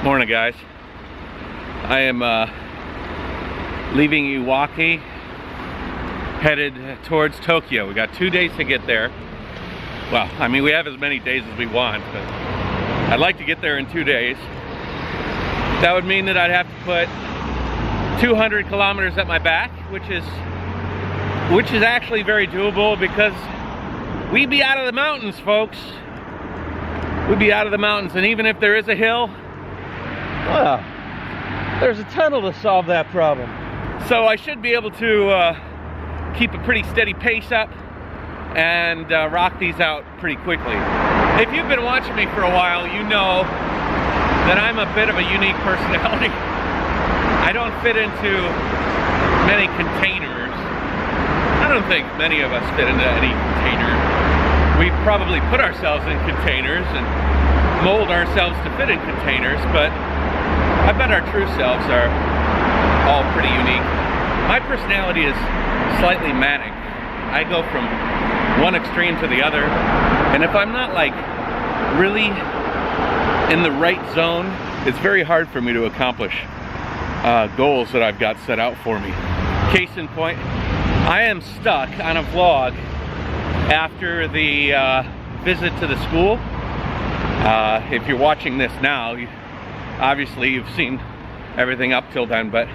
Morning, guys. I am leaving Iwaki, headed towards Tokyo. We got 2 days to get there. Well, I mean, we have as many days as we want, but I'd like to get there in 2 days. That would mean that I'd have to put 200 kilometers at my back, which is actually very doable because we'd be out of the mountains, folks. We'd be out of the mountains, and even if there is a hill, well, there's a tunnel to solve that problem. So I should be able to keep a pretty steady pace up and rock these out pretty quickly. If you've been watching me for a while, you know that I'm a bit of a unique personality. I don't fit into many containers. I don't think many of us fit into any container. We probably put ourselves in containers and mold ourselves to fit in containers, but I bet our true selves are all pretty unique. My personality is slightly manic. I go from one extreme to the other, and if I'm not like really in the right zone, it's very hard for me to accomplish goals that I've got set out for me. Case in point, I am stuck on a vlog after the visit to the school. If you're watching this now, obviously you've seen everything up till then, but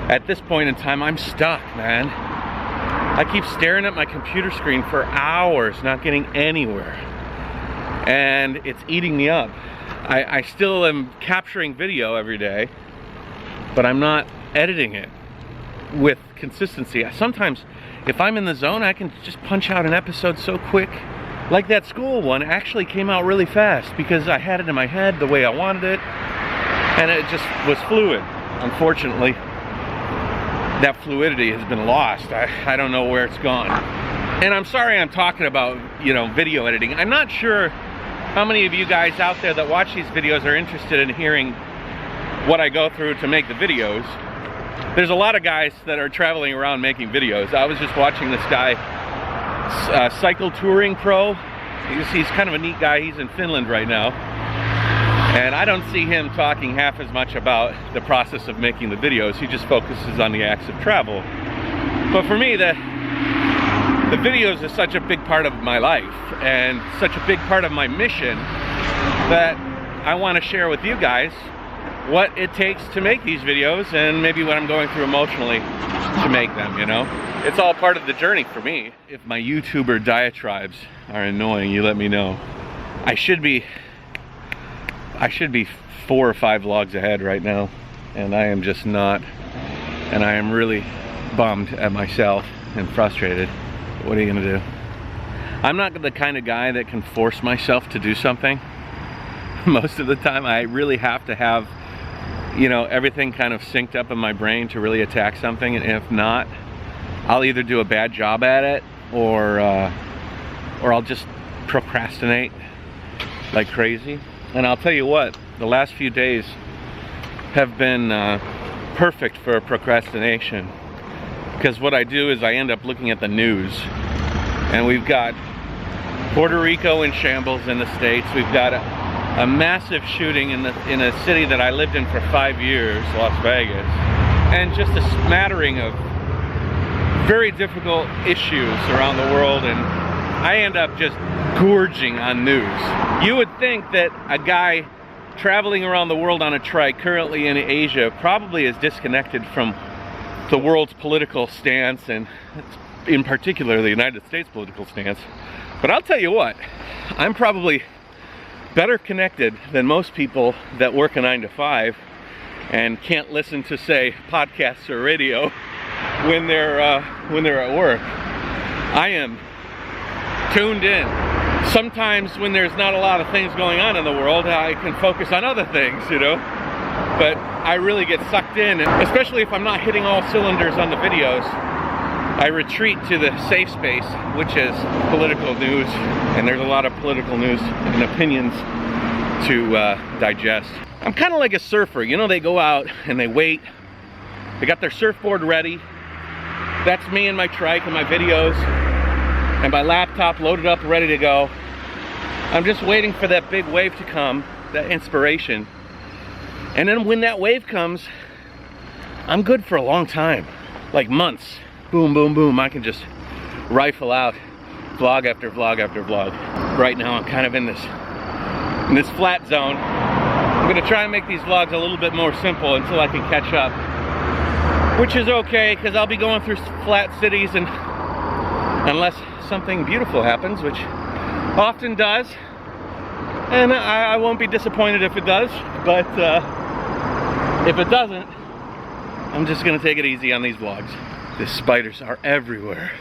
at this point in time, I'm stuck, man. I keep staring at my computer screen for hours, not getting anywhere, and it's eating me up. I still am capturing video every day, but I'm not editing it with consistency. Sometimes, if I'm in the zone, I can just punch out an episode so quick. Like that school one actually came out really fast because I had it in my head the way I wanted it, and it just was fluid. Unfortunately, that fluidity has been lost. I don't know where it's gone. And I'm sorry I'm talking about, you know, video editing. I'm not sure how many of you guys out there that watch these videos are interested in hearing what I go through to make the videos. There's a lot of guys that are traveling around making videos. I was just watching this guy, Cycle Touring Pro. He's kind of a neat guy. He's in Finland right now. And I don't see him talking half as much about the process of making the videos. He just focuses on the acts of travel. But for me, the videos is such a big part of my life and such a big part of my mission that I want to share with you guys what it takes to make these videos and maybe what I'm going through emotionally to make them, you know? It's all part of the journey for me. If my YouTuber diatribes are annoying, you let me know. I should be 4 or 5 vlogs ahead right now, and I am just not, and I am really bummed at myself and frustrated. What are you gonna do? I'm not the kind of guy that can force myself to do something. Most of the time I really have to have, you know, everything kind of synced up in my brain to really attack something, and if not, I'll either do a bad job at it or I'll just procrastinate like crazy. And I'll tell you what, the last few days have been perfect for procrastination, because what I do is I end up looking at the news, and we've got Puerto Rico in shambles in the States. We've got a massive shooting in a city that I lived in for 5 years, Las Vegas, and just a smattering of very difficult issues around the world, and I end up just gorging on news. You would think that a guy traveling around the world on a trike currently in Asia probably is disconnected from the world's political stance, and in particular the United States political stance. But I'll tell you what, I'm probably better connected than most people that work a 9 to 5 and can't listen to, say, podcasts or radio when they're at work. I am tuned in. Sometimes when there's not a lot of things going on in the world, I can focus on other things, you know, but I really get sucked in, especially if I'm not hitting all cylinders on the videos. I retreat to the safe space, which is political news, and there's a lot of political news and opinions to digest. I'm kind of like a surfer, you know, they go out and they wait, they got their surfboard ready. That's me and my trike and my videos and my laptop loaded up, ready to go. I'm just waiting for that big wave to come, that inspiration, And then when that wave comes, I'm good for a long time, like months. Boom, boom, boom. I can just rifle out vlog after vlog after vlog. Right now I'm kind of in this flat zone. I'm gonna try and make these vlogs a little bit more simple until I can catch up, which is okay because I'll be going through flat cities, and unless something beautiful happens, which often does, and I won't be disappointed if it does, but if it doesn't, I'm just gonna take it easy on these vlogs. The spiders are everywhere.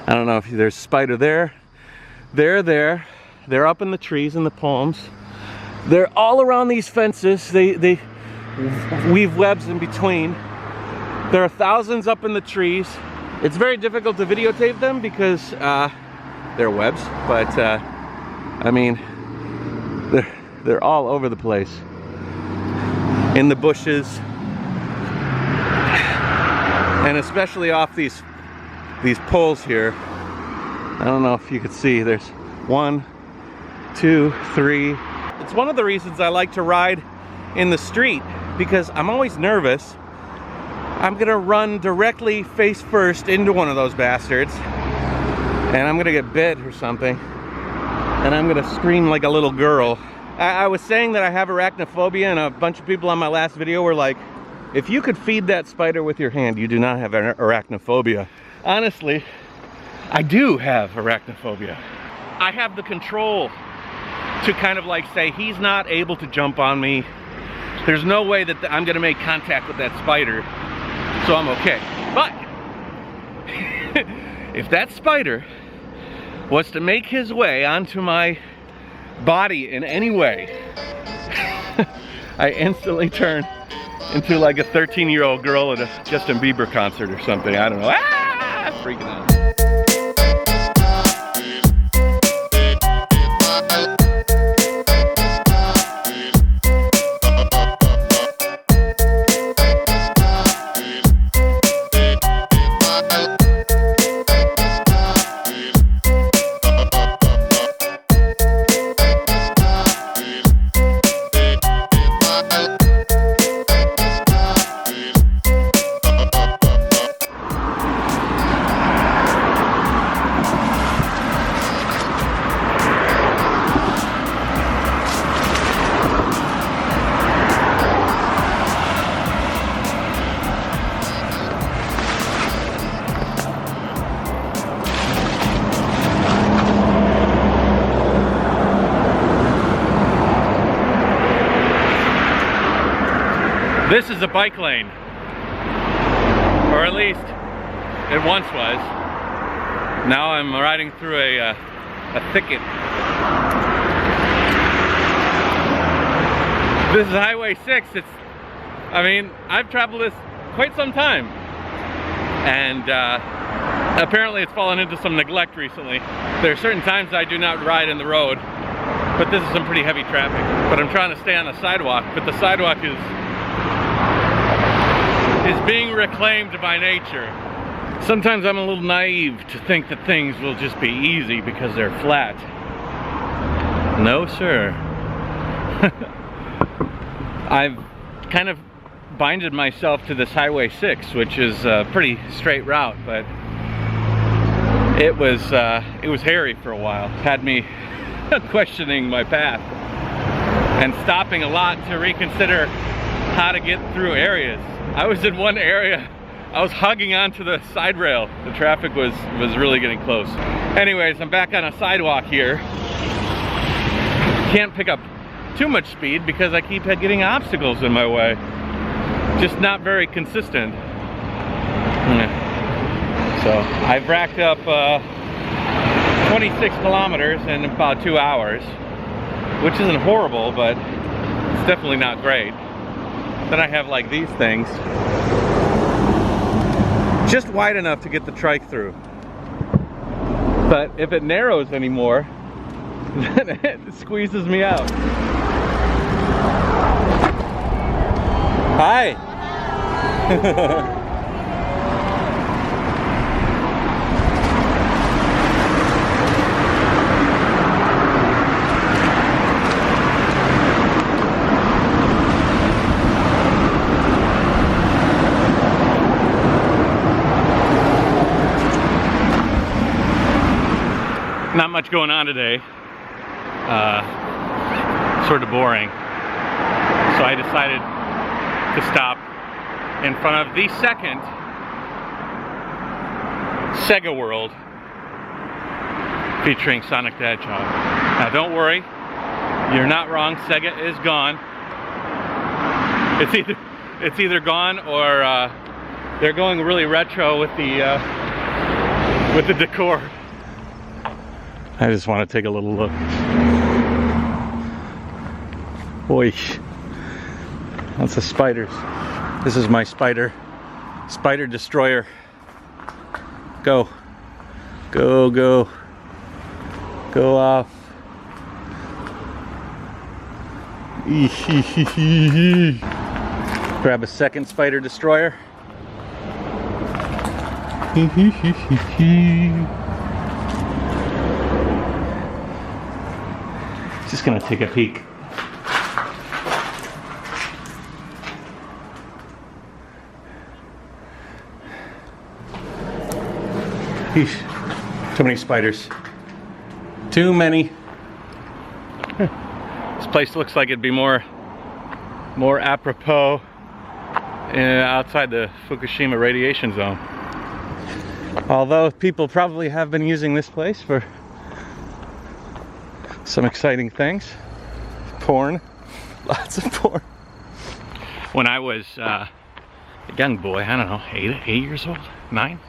I don't know if there's a spider there. They're there. They're up in the trees and the palms. They're all around these fences. They weave webs in between. There are thousands up in the trees. It's very difficult to videotape them because they're webs, but I mean, they're all over the place. In the bushes, and especially off these poles here. I don't know if you could see, there's 1, 2, 3. It's one of the reasons I like to ride in the street, because I'm always nervous. I'm gonna run directly face first into one of those bastards, and I'm gonna get bit or something, and I'm gonna scream like a little girl. I was saying that I have arachnophobia, and a bunch of people on my last video were like, if you could feed that spider with your hand, you do not have arachnophobia. Honestly, I do have arachnophobia. I have the control to kind of like say, he's not able to jump on me. There's no way that I'm gonna make contact with that spider, so I'm okay. But if that spider was to make his way onto my body in any way, I instantly turn into like a 13-year-old girl at a Justin Bieber concert or something. I don't know. Ah, freaking out. This is a bike lane, or at least it once was. Now I'm riding through a thicket. This is Highway 6. I mean, I've traveled this quite some time, and apparently it's fallen into some neglect recently. There are certain times I do not ride in the road, but this is some pretty heavy traffic. But I'm trying to stay on the sidewalk, but the sidewalk is being reclaimed by nature. Sometimes I'm a little naive to think that things will just be easy because they're flat. No, sir. I've kind of binded myself to this Highway 6, which is a pretty straight route, but it was hairy for a while. Had me questioning my path and stopping a lot to reconsider how to get through areas. I was in one area, I was hugging onto the side rail. The traffic was really getting close. Anyways, I'm back on a sidewalk here. Can't pick up too much speed because I keep getting obstacles in my way. Just not very consistent. So I've racked up 26 kilometers in about 2 hours, which isn't horrible, but it's definitely not great. Then I have like these things, just wide enough to get the trike through. But if it narrows anymore, then it squeezes me out. Hi. much going on today. Sort of boring. So I decided to stop in front of the second Sega World featuring Sonic the Hedgehog. Now don't worry, you're not wrong, Sega is gone. It's either gone or they're going really retro with the decor. I just want to take a little look. Boy, lots of spiders. This is my spider destroyer. Go, go, go, go off. Grab a second spider destroyer. Just gonna take a peek. Too many spiders. Too many. This place looks like it'd be more apropos outside the Fukushima radiation zone. Although people probably have been using this place for some exciting things. Porn. Lots of porn. When I was a young boy, I don't know, 8 years old? 9?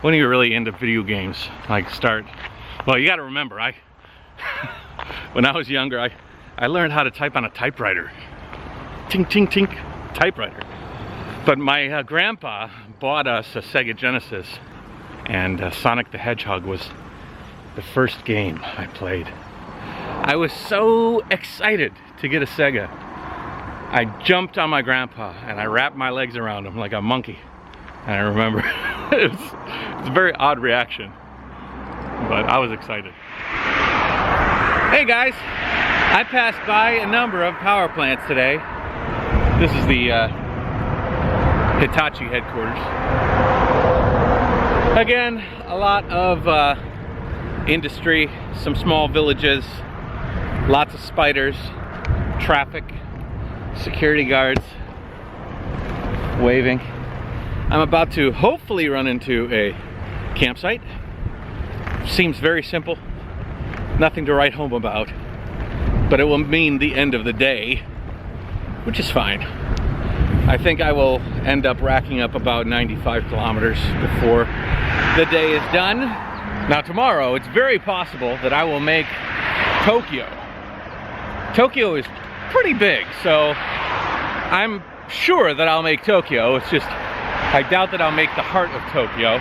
When you were really into video games, like well, you gotta remember, when I was younger, I learned how to type on a typewriter. Tink, tink, tink, typewriter. But my grandpa bought us a Sega Genesis, and Sonic the Hedgehog was the first game I played. I was so excited to get a Sega. I jumped on my grandpa and I wrapped my legs around him like a monkey. And I remember it was a very odd reaction, but I was excited. Hey guys, I passed by a number of power plants today. This is the Hitachi headquarters. Again, a lot of industry, some small villages, lots of spiders, traffic, security guards waving. I'm about to hopefully run into a campsite. Seems very simple, nothing to write home about, but it will mean the end of the day, which is fine. I think I will end up racking up about 95 kilometers before the day is done. Now tomorrow, it's very possible that I will make Tokyo. Tokyo is pretty big, so I'm sure that I'll make Tokyo. It's just, I doubt that I'll make the heart of Tokyo,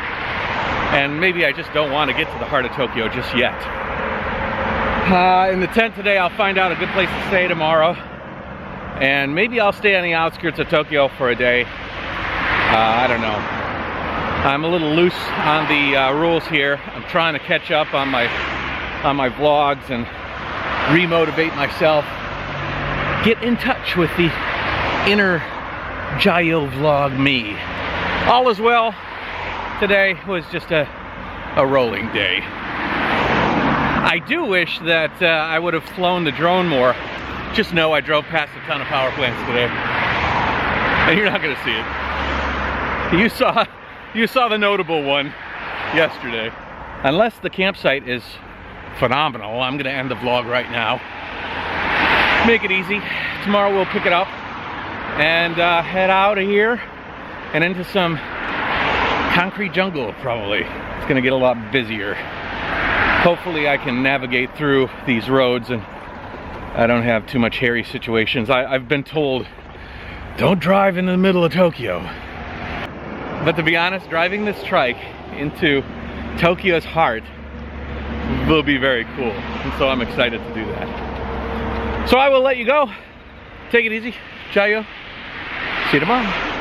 and maybe I just don't want to get to the heart of Tokyo just yet. In the tent today, I'll find out a good place to stay tomorrow, and maybe I'll stay on the outskirts of Tokyo for a day. I don't know. I'm a little loose on the rules here. I'm trying to catch up on my vlogs and re-motivate myself. Get in touch with the inner Jayoe vlog me. All is well. Today was just a rolling day. I do wish that I would have flown the drone more. Just know I drove past a ton of power plants today, and you're not going to see it. You saw the notable one yesterday. Unless the campsite is phenomenal, I'm going to end the vlog right now. Make it easy. Tomorrow we'll pick it up and head out of here and into some concrete jungle, probably. It's gonna get a lot busier. Hopefully I can navigate through these roads and I don't have too much hairy situations. I've been told, don't drive in the middle of Tokyo. But to be honest, driving this trike into Tokyo's heart will be very cool. And so I'm excited to do that. So I will let you go. Take it easy. Jayoe. See you tomorrow.